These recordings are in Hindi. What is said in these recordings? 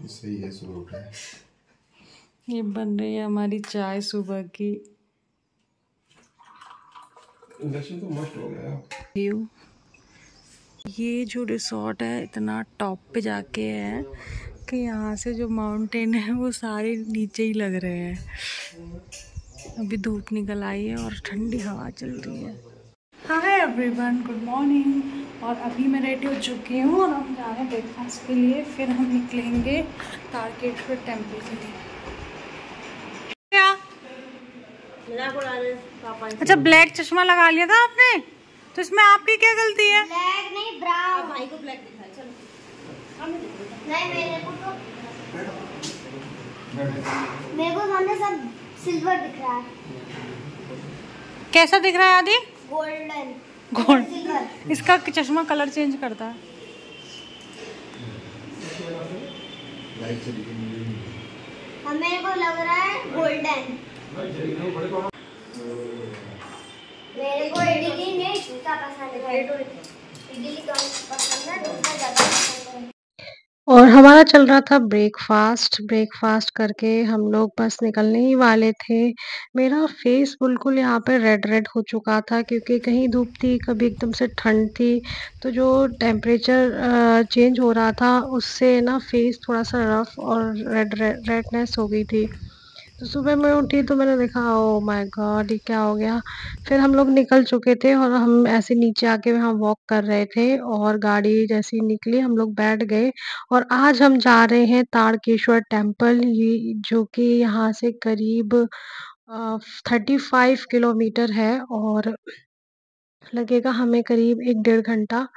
सही है, सुबह उठा है। ये बन रही है हमारी चाय सुबह की। इंडक्शन तो मस्त हो गया। ये जो रिसोर्ट है इतना टॉप पे जाके है कि यहाँ से जो माउंटेन है वो सारे नीचे ही लग रहे हैं। अभी धूप निकल आई है और ठंडी हवा चल रही है। Hi everyone, good morning. और अभी मैं रेडी हो चुकी हूँ और हम जा रहे हैं ब्रेकफास्ट के लिए। फिर हम निकलेंगे तारकेश्वर टेम्पल के लिए। क्या अच्छा, ब्लैक चश्मा लगा लिया था आपने, तो इसमें आपकी क्या गलती है? ब्लैक नहीं, ब्राउन। भाई को ब्लैक दिखा, चलो। नहीं, मेरे को सामने सब सिल्वर दिख रहा है। कैसा दिख रहा है आदि? गोल्डन। गोल्ड। सिल्वर। इसका चश्मा कलर चेंज करता है। मेरे को लग रहा है गोल्डन। मेरे को इडली नहीं डोसा पसंद है। इडली कम पसंद है, डोसा ज़्यादा पसंद है। और हमारा चल रहा था ब्रेकफास्ट करके हम लोग बस निकलने ही वाले थे। मेरा फेस बिल्कुल यहाँ पे रेड रेड हो चुका था क्योंकि कहीं धूप थी, कभी एकदम से ठंड थी। तो जो टेम्परेचर चेंज हो रहा था उससे ना फेस थोड़ा सा रफ और रेडनेस हो गई थी। तो सुबह मैं उठी तो मैंने देखा, ओह माय गॉड, ये क्या हो गया। फिर हम लोग निकल चुके थे और हम ऐसे नीचे आके वहाँ वॉक कर रहे थे और गाड़ी जैसी निकली हम लोग बैठ गए। और आज हम जा रहे हैं तारकेश्वर टेम्पल, ये जो कि यहाँ से करीब 35 किलोमीटर है और लगेगा हमें करीब 1 डेढ़ घंटा।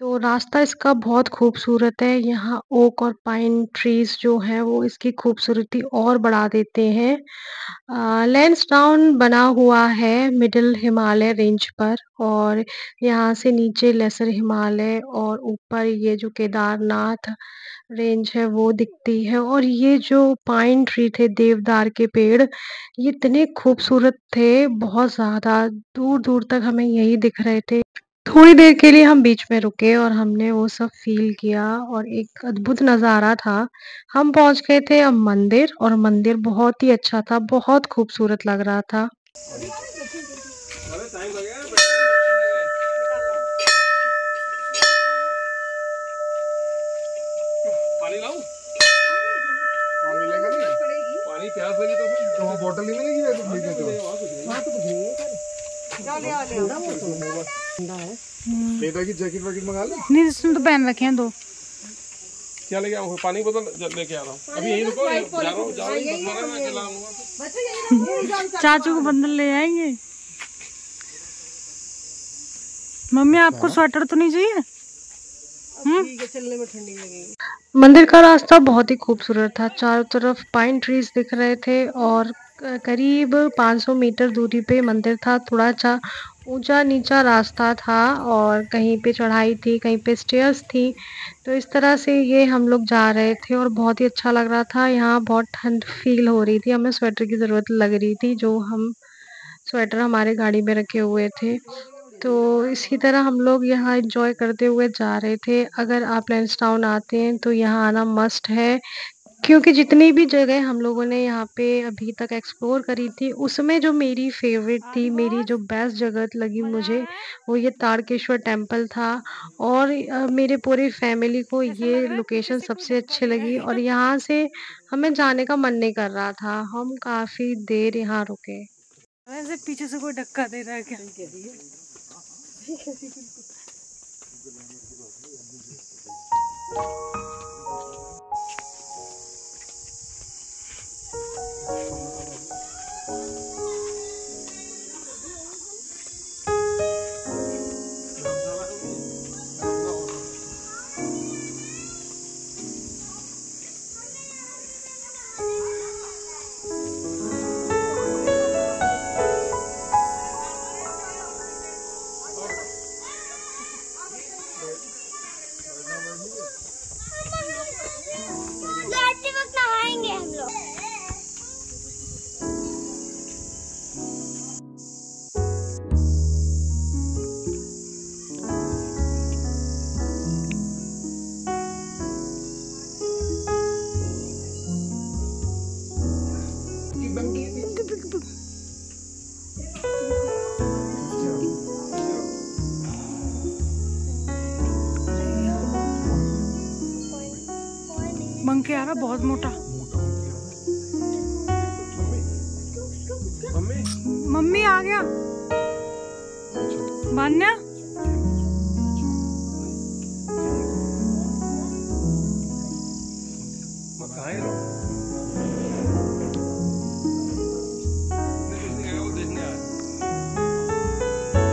तो रास्ता इसका बहुत खूबसूरत है। यहाँ ओक और पाइन ट्रीज जो हैं वो इसकी खूबसूरती और बढ़ा देते हैं। लैंसडाउन बना हुआ है मिडिल हिमालय रेंज पर, और यहाँ से नीचे लेसर हिमालय और ऊपर ये जो केदारनाथ रेंज है वो दिखती है। और ये जो पाइन ट्री थे, देवदार के पेड़, ये इतने खूबसूरत थे, बहुत ज़्यादा दूर दूर तक हमें यही दिख रहे थे। थोड़ी देर के लिए हम बीच में रुके और हमने वो सब फ़ील किया और एक अद्भुत नज़ारा था। हम पहुँच गए थे अब मंदिर, और मंदिर बहुत ही अच्छा था, बहुत खूबसूरत लग रहा था। पानी लाऊं? पानी मिलेगा नहीं? पानी प्यास लगी तो फिर वो बोतल नहीं मिलेगी या कुछ मिलेगा तो की जैकेट वैकेट मंगा लो। नहीं, इसमें तो पहन रखे हैं दो। क्या लेके आऊँ? पानी बोतल लेके आ रहा हूँ। अभी यही रुको, जा रहा हूँ। चाचू को बंदल ले आएंगे। मम्मी आपको स्वेटर तो नहीं चाहिए? ठीक है, चलने में ठंडी लगेगी। मंदिर का रास्ता बहुत ही खूबसूरत था। चारों तरफ पाइन ट्रीज दिख रहे थे और करीब 500 मीटर दूरी पे मंदिर था। थोड़ा सा ऊंचा नीचा रास्ता था और कहीं पे चढ़ाई थी, कहीं पे स्टेयर्स थी। तो इस तरह से ये हम लोग जा रहे थे और बहुत ही अच्छा लग रहा था। यहाँ बहुत ठंड फील हो रही थी, हमें स्वेटर की ज़रूरत लग रही थी, जो हम स्वेटर हमारे गाड़ी में रखे हुए थे। तो इसी तरह हम लोग यहाँ एंजॉय करते हुए जा रहे थे। अगर आप लैंसडाउन आते हैं तो यहाँ आना मस्ट है, क्योंकि जितनी भी जगह हम लोगों ने यहाँ पे अभी तक एक्सप्लोर करी थी उसमें जो मेरी फेवरेट थी, मेरी जो बेस्ट जगह लगी मुझे, वो ये तारकेश्वर टेम्पल था। और मेरे पूरे फैमिली को ये लोकेशन सबसे अच्छी लगी और यहाँ से हमें जाने का मन नहीं कर रहा था। हम काफ़ी देर यहाँ रुके। वैसे पीछे से कोई धक्का दे रहा है क्या? मंकी आ रहा बहुत मोटा। मम्मी आ गया। मान्या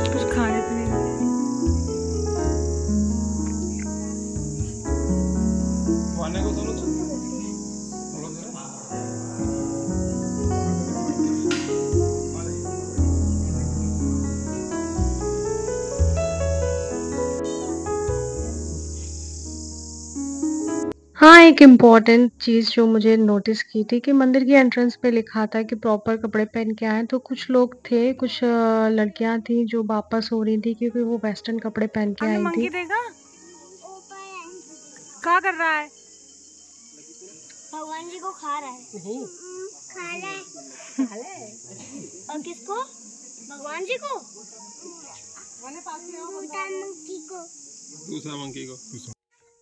कुछ खाने पीने को हाँ, एक इम्पॉर्टेंट चीज़ जो मुझे नोटिस की थी कि मंदिर की एंट्रेंस पे लिखा था कि प्रॉपर कपड़े पहन के आएँ, तो कुछ लोग थे, कुछ लड़कियाँ थी जो वापस हो रही थी क्योंकि वो वेस्टर्न कपड़े पहन के आई थी। क्या कर रहा है? भगवान जी को खा रहा है। नहीं खा रहा है। खा रहा है। और किसको? भगवान जी को। दूसरा मंकी को।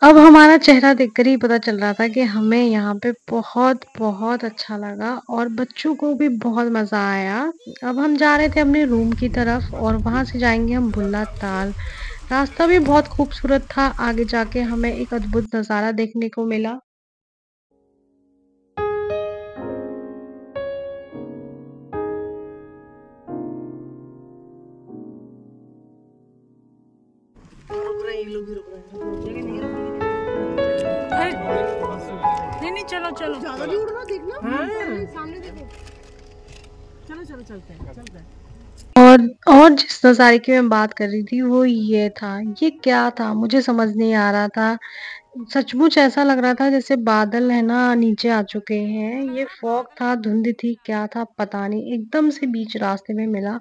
अब हमारा चेहरा देखकर ही पता चल रहा था कि हमें यहाँ पे बहुत बहुत अच्छा लगा और बच्चों को भी बहुत मज़ा आया। अब हम जा रहे थे अपने रूम की तरफ और वहाँ से जाएंगे हम भुल्ला ताल। रास्ता भी बहुत खूबसूरत था। आगे जाके हमें एक अद्भुत नज़ारा देखने को मिला। नहीं चलो चलो ज्यादा नहीं उड़ना, देखना सामने देखो। चलो चलो चलते हैं। और जिस नज़ारे की मैं बात कर रही थी वो ये था। ये क्या था मुझे समझ नहीं आ रहा था। सचमुच ऐसा लग रहा था जैसे बादल है ना नीचे आ चुके हैं। ये फॉग था, धुंध थी, क्या था पता नहीं। एकदम से बीच रास्ते में मिला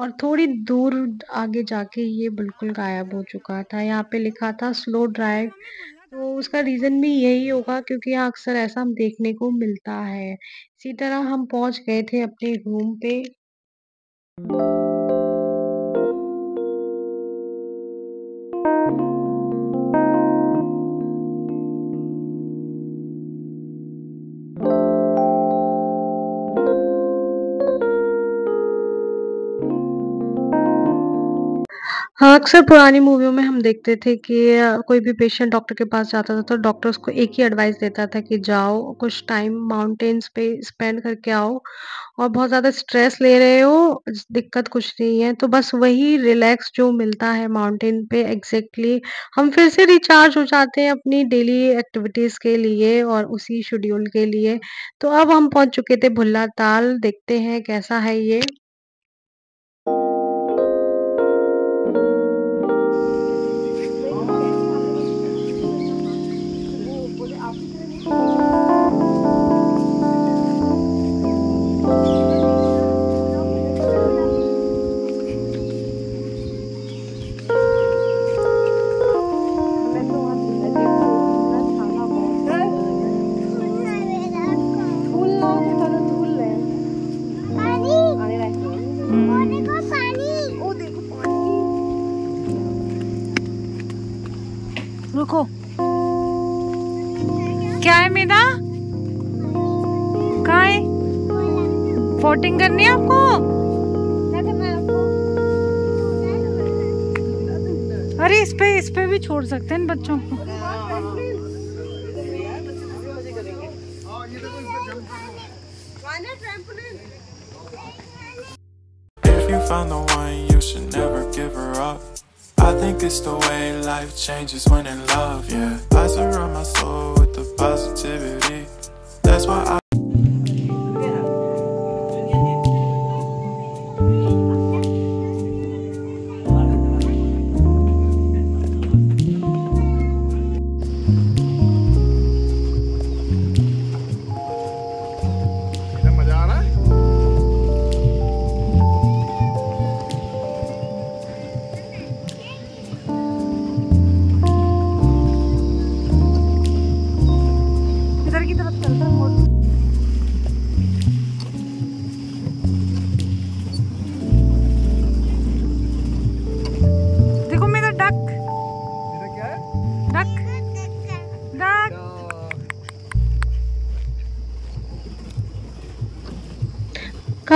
और थोड़ी दूर आगे जाके ये बिल्कुल गायब हो चुका था। यहाँ पे लिखा था स्लो ड्राइव, तो उसका रीज़न भी यही होगा क्योंकि यहाँ अक्सर ऐसा हम देखने को मिलता है। इसी तरह हम पहुँच गए थे अपने रूम पे। हाँ, अक्सर पुरानी मूवियों में हम देखते थे कि कोई भी पेशेंट डॉक्टर के पास जाता था तो डॉक्टर उसको एक ही एडवाइस देता था कि जाओ कुछ टाइम माउंटेन्स पे स्पेंड करके आओ और बहुत ज़्यादा स्ट्रेस ले रहे हो, दिक्कत कुछ नहीं है। तो बस वही रिलैक्स जो मिलता है माउंटेन पे एग्ज़ैक्टली हम फिर से रिचार्ज हो जाते हैं अपनी डेली एक्टिविटीज़ के लिए और उसी शेड्यूल के लिए। तो अब हम पहुँच चुके थे भुल्ला ताल, देखते हैं कैसा है ये। रुको, क्या है मेरा? कहाँ है? वोटिंग करनी है आपको? अरे इस पे भी छोड़ सकते हैं इन बच्चों को। If you found the one, you should never give her up. I think it's the way life changes when in love, yeah. I surround my soul with the positivity. That's why I इधर की तरफ चलता है।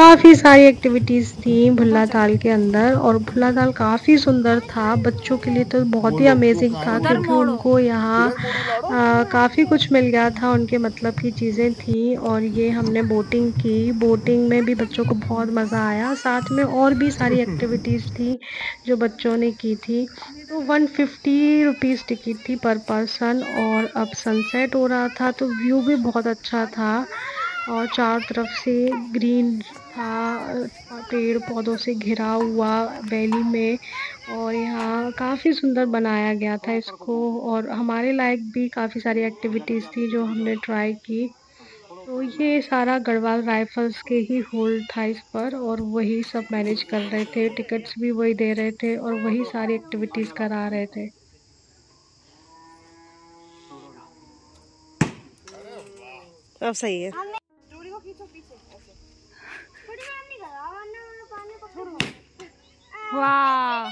काफ़ी सारी एक्टिविटीज़ थी भुल्ला ताल के अंदर, और भुल्ला ताल काफ़ी सुंदर था। बच्चों के लिए तो बहुत ही अमेजिंग था, क्योंकि उनको यहाँ काफ़ी कुछ मिल गया था, उनके मतलब की चीज़ें थी। और ये हमने बोटिंग की, बोटिंग में भी बच्चों को बहुत मज़ा आया। साथ में और भी सारी एक्टिविटीज़ थी जो बच्चों ने की थी। तो 150 रुपीज़ टिकट थी पर पर्सन, और अब सनसेट हो रहा था तो व्यू भी बहुत अच्छा था, और चारों तरफ से ग्रीन था, पेड़ पौधों से घिरा हुआ वैली में। और यहाँ काफ़ी सुंदर बनाया गया था इसको, और हमारे लायक भी काफ़ी सारी एक्टिविटीज़ थी जो हमने ट्राई की। तो ये सारा गढ़वाल राइफल्स के ही होल्ड था इस पर, और वही सब मैनेज कर रहे थे, टिकट्स भी वही दे रहे थे और वही सारी एक्टिविटीज़ करा रहे थे। अब सही है। वाह,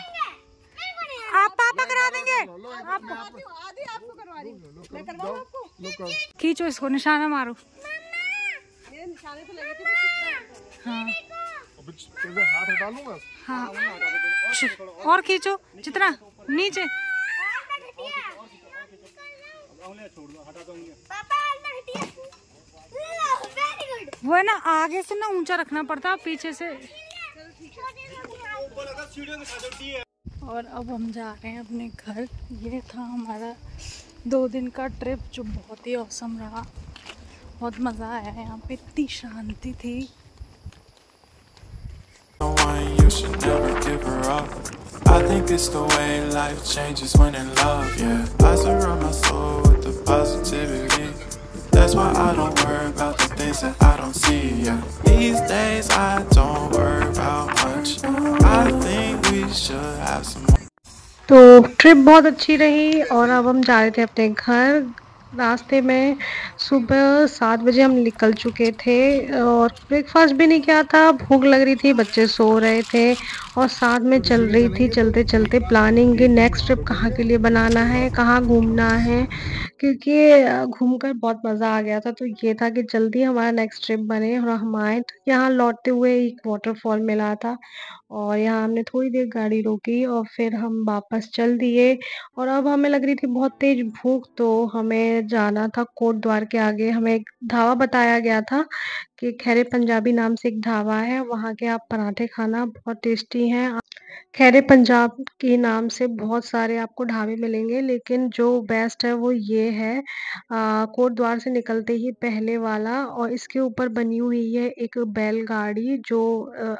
आप पापा करा देंगे। आपको करवा रही हूं। मैं करवाऊं आपको? खींचो इसको, निशाना मारो। मेरे निशाने तो लगे थे। हाँ हाथ हटा लूंगा। हाँ, और खींचो जितना नीचे। वो है ना, आगे से ना ऊंचा रखना पड़ता, पीछे से। और अब हम जा रहे हैं अपने घर। ये था हमारा 2 दिन का ट्रिप, जो बहुत ही औसम रहा। बहुत मज़ा आया, यहाँ पे इतनी शांति थी। You should never give her up. I think it's the way life changes when in love, yeah. I surround my soul with the positivity. That's why I don't worry about the things that I don't see, yeah. These days I don't worry about much. I think we should have some more. तो ट्रिप बहुत अच्छी रही, और अब हम जा रहे थे अपने घर। रास्ते में सुबह 7 बजे हम निकल चुके थे, और ब्रेकफास्ट भी नहीं किया था। भूख लग रही थी, बच्चे सो रहे थे, और साथ में चल रही थी चलते चलते प्लानिंग कि नेक्स्ट ट्रिप कहाँ के लिए बनाना है, कहाँ घूमना है। क्योंकि घूमकर बहुत मज़ा आ गया था, तो ये था कि जल्दी हमारा नेक्स्ट ट्रिप बने और हम आए। तो यहाँ लौटते हुए एक वाटरफॉल मिला था, और यहाँ हमने थोड़ी देर गाड़ी रोकी और फिर हम वापस चल दिए। और अब हमें लग रही थी बहुत तेज भूख, तो हमें जाना था कोट द्वार के आगे। हमें एक ढाबा बताया गया था कि खैरे पंजाबी नाम से एक ढाबा है, वहाँ के आप पराठे खाना, बहुत टेस्टी हैं। खैरे पंजाब के नाम से बहुत सारे आपको ढाबे मिलेंगे, लेकिन जो बेस्ट है वो ये है, कोट द्वार से निकलते ही पहले वाला। और इसके ऊपर बनी हुई है एक बैलगाड़ी, जो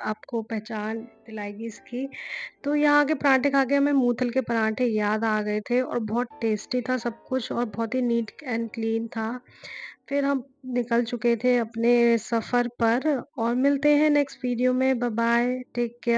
आपको पहचान दिलाएगी इसकी। तो यहाँ के पराठे खा के हमें मूथल के पराठे याद आ गए थे, और बहुत टेस्टी था सब कुछ, और बहुत ही नीट एंड क्लीन था। फिर हम निकल चुके थे अपने सफ़र पर, और मिलते हैं नेक्स्ट वीडियो में। Bye bye, take care.